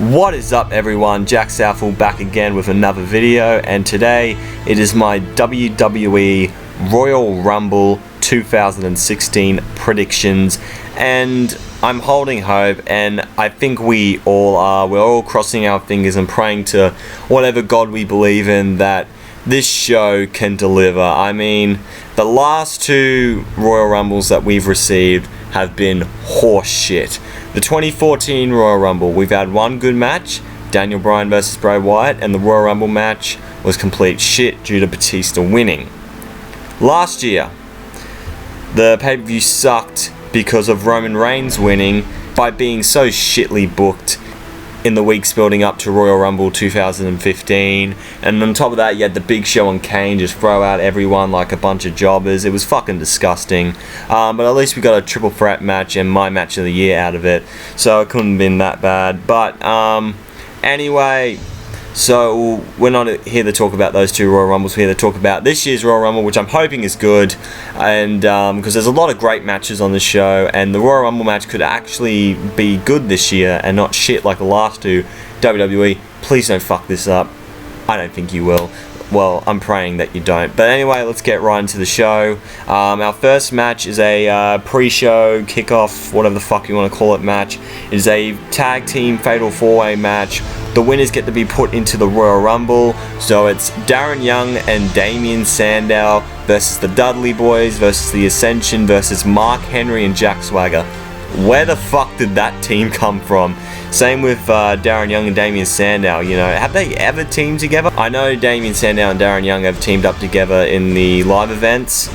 What is up everyone, Jack Southall back again with another video, and today it is my WWE Royal Rumble 2016 predictions, and I'm holding hope, and I think we all are. We're all crossing our fingers and praying to whatever God we believe in that this show can deliver. I mean, the last two Royal Rumbles that we've received have been horse shit. The 2014 Royal Rumble, we've had one good match, Daniel Bryan versus Bray Wyatt, and the Royal Rumble match was complete shit due to Batista winning. Last year, the pay-per-view sucked because of Roman Reigns winning by being so shitly booked in the weeks building up to Royal Rumble 2015, and on top of that you had the Big Show and Kane just throw out everyone like a bunch of jobbers. It was fucking disgusting, but at least we got a triple threat match and my match of the year out of it, so it couldn't have been that bad. But anyway, so we're not here to talk about those two Royal Rumbles. We're here to talk about this year's Royal Rumble, which I'm hoping is good, and because there's a lot of great matches on the show, and the Royal Rumble match could actually be good this year and not shit like the last two. WWE, please don't fuck this up. I don't think you will. Well, I'm praying that you don't. But anyway, let's get right into the show. Our first match is a pre-show, kickoff, whatever the fuck you want to call it match. It is a tag team fatal 4-way match. The winners get to be put into the Royal Rumble. So it's Darren Young and Damien Sandow versus the Dudley Boys versus the Ascension versus Mark Henry and Jack Swagger. Where the fuck did that team come from? Same with Darren Young and Damien Sandow. You know, have they ever teamed together? I know Damien Sandow and Darren Young have teamed up together in the live events,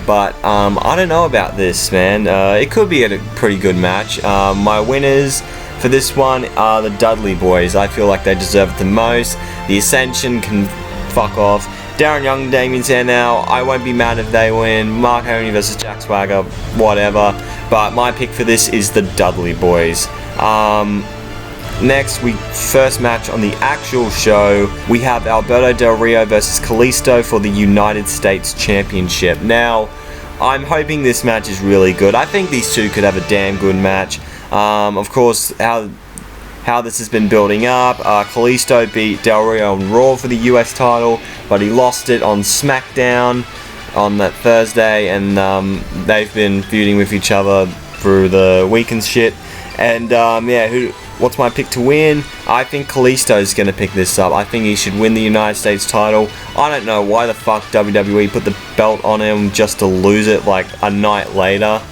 but I don't know about this, man. It could be a pretty good match. My winners for this one are the Dudley Boys. I feel like they deserve it the most. The Ascension can fuck off. Darren Young, Damien Sandow, I won't be mad if they win. Mark Henry versus Jack Swagger, whatever. But my pick for this is the Dudley Boys. Next, first match on the actual show, we have Alberto Del Rio versus Kalisto for the United States Championship. Now, I'm hoping this match is really good. I think these two could have a damn good match. Of course, how this has been building up. Kalisto beat Del Rio on Raw for the US title, but he lost it on SmackDown on that Thursday, and they've been feuding with each other through the week and shit. And what's my pick to win? I think Kalisto's going to pick this up. I think he should win the United States title. I don't know why the fuck WWE put the belt on him just to lose it like a night later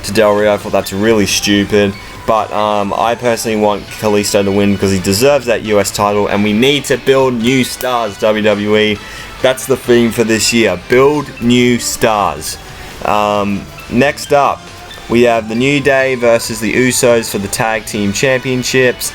to Del Rio. I thought that's really stupid. But I personally want Kalisto to win because he deserves that US title, and we need to build new stars, WWE. That's the theme for this year. Build new stars. Next up, we have the New Day versus the Usos for the Tag Team Championships.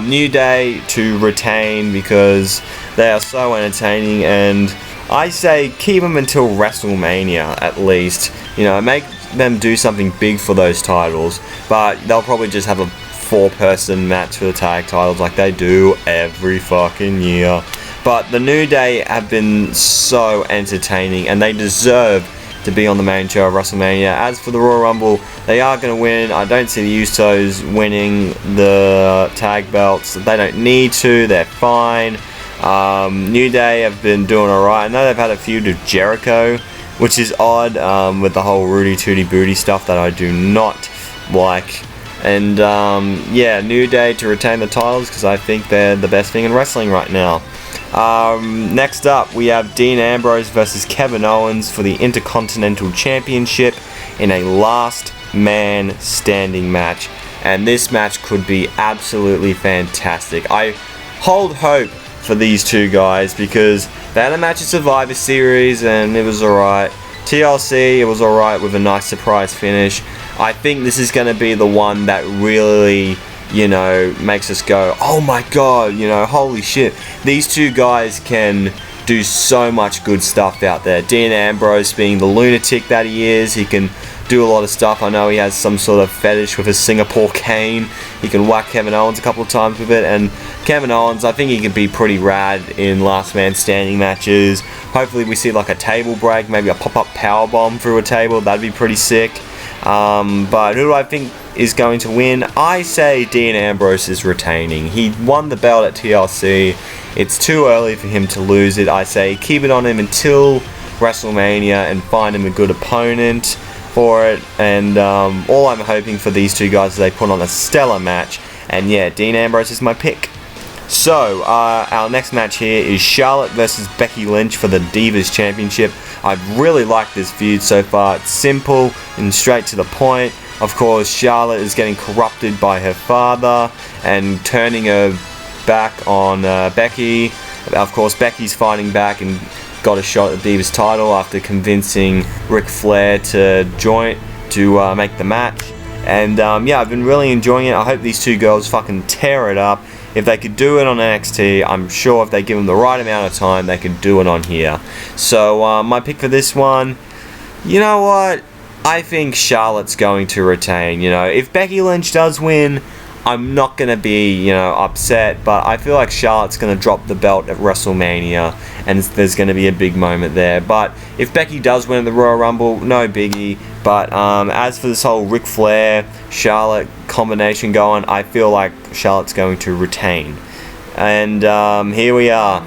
New Day to retain because they are so entertaining, and I say keep them until WrestleMania at least. You know, make them do something big for those titles, but they'll probably just have a 4-person match for the tag titles like they do every fucking year. But the New Day have been so entertaining, and they deserve to be on the main show of WrestleMania. As for the Royal Rumble, they are going to win. I don't see the Usos winning the tag belts. They don't need to. They're fine. New Day have been doing alright. I know they've had a feud with Jericho, which is odd, with the whole Rudy Tooty Booty stuff that I do not like. And New Day to retain the titles because I think they're the best thing in wrestling right now. Next up, we have Dean Ambrose versus Kevin Owens for the Intercontinental Championship in a last man standing match. And this match could be absolutely fantastic. I hold hope for these two guys because they had a match at Survivor Series and it was alright. TLC, it was alright with a nice surprise finish. I think this is going to be the one that really, you know, makes us go, oh my god, you know, holy shit. These two guys can do so much good stuff out there. Dean Ambrose being the lunatic that he is, he can do a lot of stuff. I know he has some sort of fetish with a Singapore cane. He can whack Kevin Owens a couple of times with it, and Kevin Owens, I think he can be pretty rad in last man standing matches. Hopefully we see like a table break, maybe a pop-up powerbomb through a table. That'd be pretty sick. But who do I think is going to win? I say Dean Ambrose is retaining. He won the belt at TLC. It's too early for him to lose it. I say keep it on him until WrestleMania and find him a good opponent for it. And all I'm hoping for these two guys is they put on a stellar match. And yeah, Dean Ambrose is my pick. So, our next match here is Charlotte versus Becky Lynch for the Divas Championship. I've really liked this feud so far. It's simple and straight to the point. Of course, Charlotte is getting corrupted by her father and turning her back on Becky. Of course, Becky's fighting back and got a shot at the Divas title after convincing Ric Flair to make the match. And yeah, I've been really enjoying it. I hope these two girls fucking tear it up. If they could do it on NXT, I'm sure if they give them the right amount of time, they could do it on here. So, my pick for this one, you know what? I think Charlotte's going to retain. You know, if Becky Lynch does win, I'm not going to be, upset. But I feel like Charlotte's going to drop the belt at WrestleMania, and there's going to be a big moment there. But if Becky does win the Royal Rumble, no biggie. But as for this whole Ric Flair, Charlotte combination going, I feel like Charlotte's going to retain. And here we are.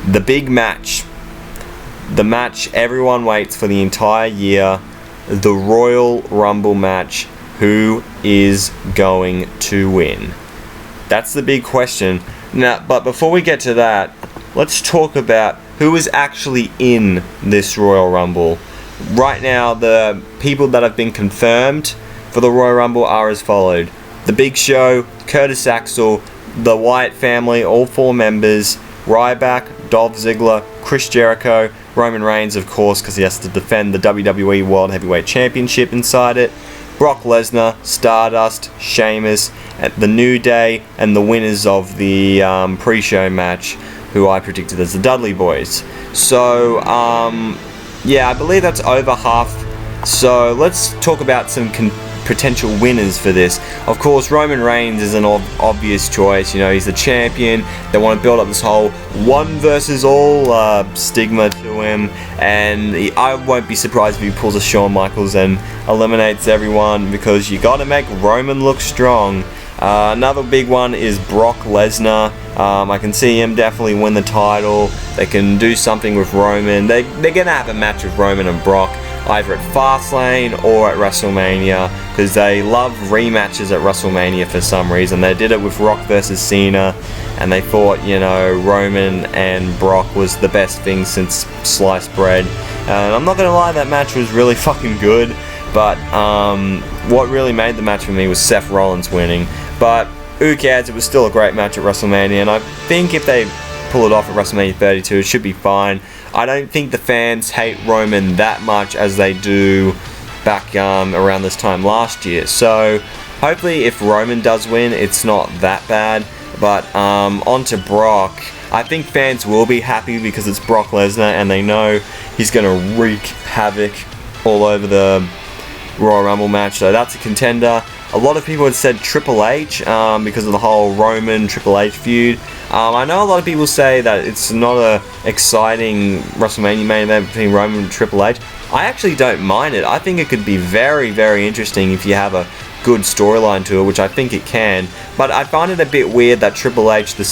The big match. The match everyone waits for the entire year. The Royal Rumble match. Who is going to win? That's the big question. Now, but before we get to that, let's talk about who is actually in this Royal Rumble. Right now, the people that have been confirmed for the Royal Rumble are as followed. The Big Show, Curtis Axel, the Wyatt family, all 4 members, Ryback, Dolph Ziggler, Chris Jericho, Roman Reigns, of course, because he has to defend the WWE World Heavyweight Championship inside it, Brock Lesnar, Stardust, Sheamus, The New Day, and the winners of the pre-show match, who I predicted as the Dudley Boys. So, yeah, I believe that's over half. So let's talk about some potential winners for this. Of course, Roman Reigns is an obvious choice. You know, he's the champion. They want to build up this whole one versus all stigma to him. And I won't be surprised if he pulls a Shawn Michaels and eliminates everyone, because you got to make Roman look strong. Another big one is Brock Lesnar. I can see him definitely win the title. They can do something with Roman. They're going to have a match with Roman and Brock, either at Fastlane or at WrestleMania, because they love rematches at WrestleMania for some reason. They did it with Rock versus Cena, and they thought, Roman and Brock was the best thing since sliced bread. And I'm not going to lie, that match was really fucking good, but what really made the match for me was Seth Rollins winning. But who cares, it was still a great match at WrestleMania, and I think if they pull it off at WrestleMania 32, it should be fine. I don't think the fans hate Roman that much as they do back around this time last year. So hopefully if Roman does win, it's not that bad. But on to Brock. I think fans will be happy because it's Brock Lesnar and they know he's going to wreak havoc all over the Royal Rumble match. So that's a contender. A lot of people had said Triple H because of the whole Roman Triple H feud. I know a lot of people say that it's not a exciting WrestleMania main event between Roman and Triple H. I actually don't mind it. I think it could be very, very interesting if you have a good storyline to it, which I think it can. But I find it a bit weird that Triple H, the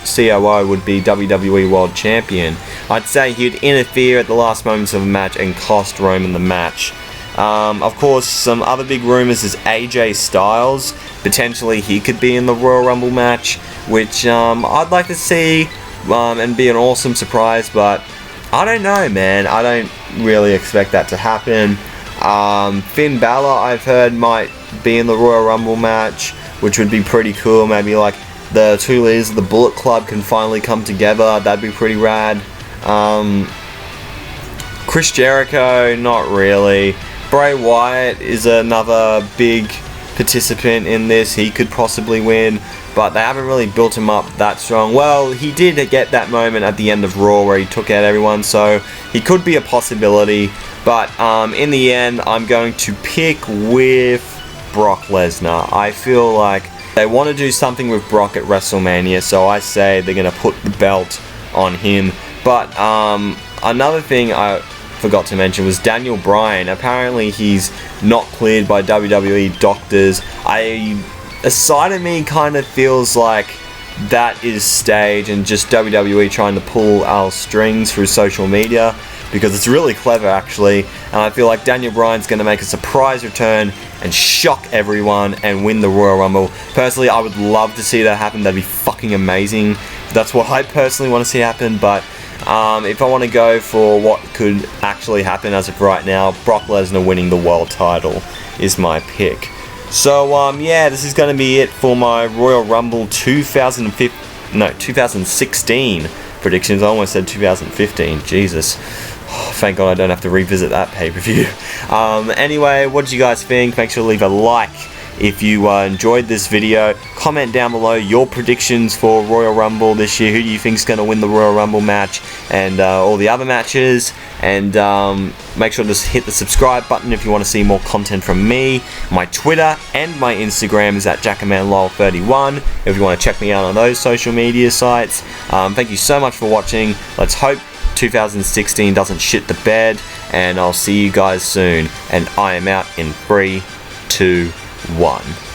COO, would be WWE World Champion. I'd say he'd interfere at the last moments of a match and cost Roman the match. Of course, some other big rumors is AJ Styles. Potentially he could be in the Royal Rumble match, which I'd like to see and be an awesome surprise, but I don't know, man. I don't really expect that to happen. Finn Balor, I've heard, might be in the Royal Rumble match, which would be pretty cool. Maybe like the 2 leaders of the Bullet Club can finally come together. That'd be pretty rad. Chris Jericho, not really. Bray Wyatt is another big participant in this. He could possibly win, but they haven't really built him up that strong. Well, he did get that moment at the end of Raw where he took out everyone, so he could be a possibility. But in the end, I'm going to pick with Brock Lesnar. I feel like they want to do something with Brock at WrestleMania, so I say they're going to put the belt on him. But another thing forgot to mention was Daniel Bryan. Apparently he's not cleared by WWE doctors. A side of me kind of feels like that is staged and just WWE trying to pull our strings through social media, because it's really clever actually, and I feel like Daniel Bryan's going to make a surprise return and shock everyone and win the Royal Rumble. Personally, I would love to see that happen. That'd be fucking amazing. That's what I personally want to see happen, but if I want to go for what could actually happen as of right now, Brock Lesnar winning the world title is my pick. So, yeah, this is going to be it for my Royal Rumble 2016 predictions. I almost said 2015. Jesus. Oh, thank God I don't have to revisit that pay-per-view. Anyway, what did you guys think? Make sure to leave a like if you enjoyed this video. Comment down below your predictions for Royal Rumble this year. Who do you think is going to win the Royal Rumble match and all the other matches? And make sure to just hit the subscribe button if you want to see more content from me. My Twitter and my Instagram is at jackamanlol31 if you want to check me out on those social media sites. Thank you so much for watching. Let's hope 2016 doesn't shit the bed, and I'll see you guys soon. And I am out in 3, 2, 1.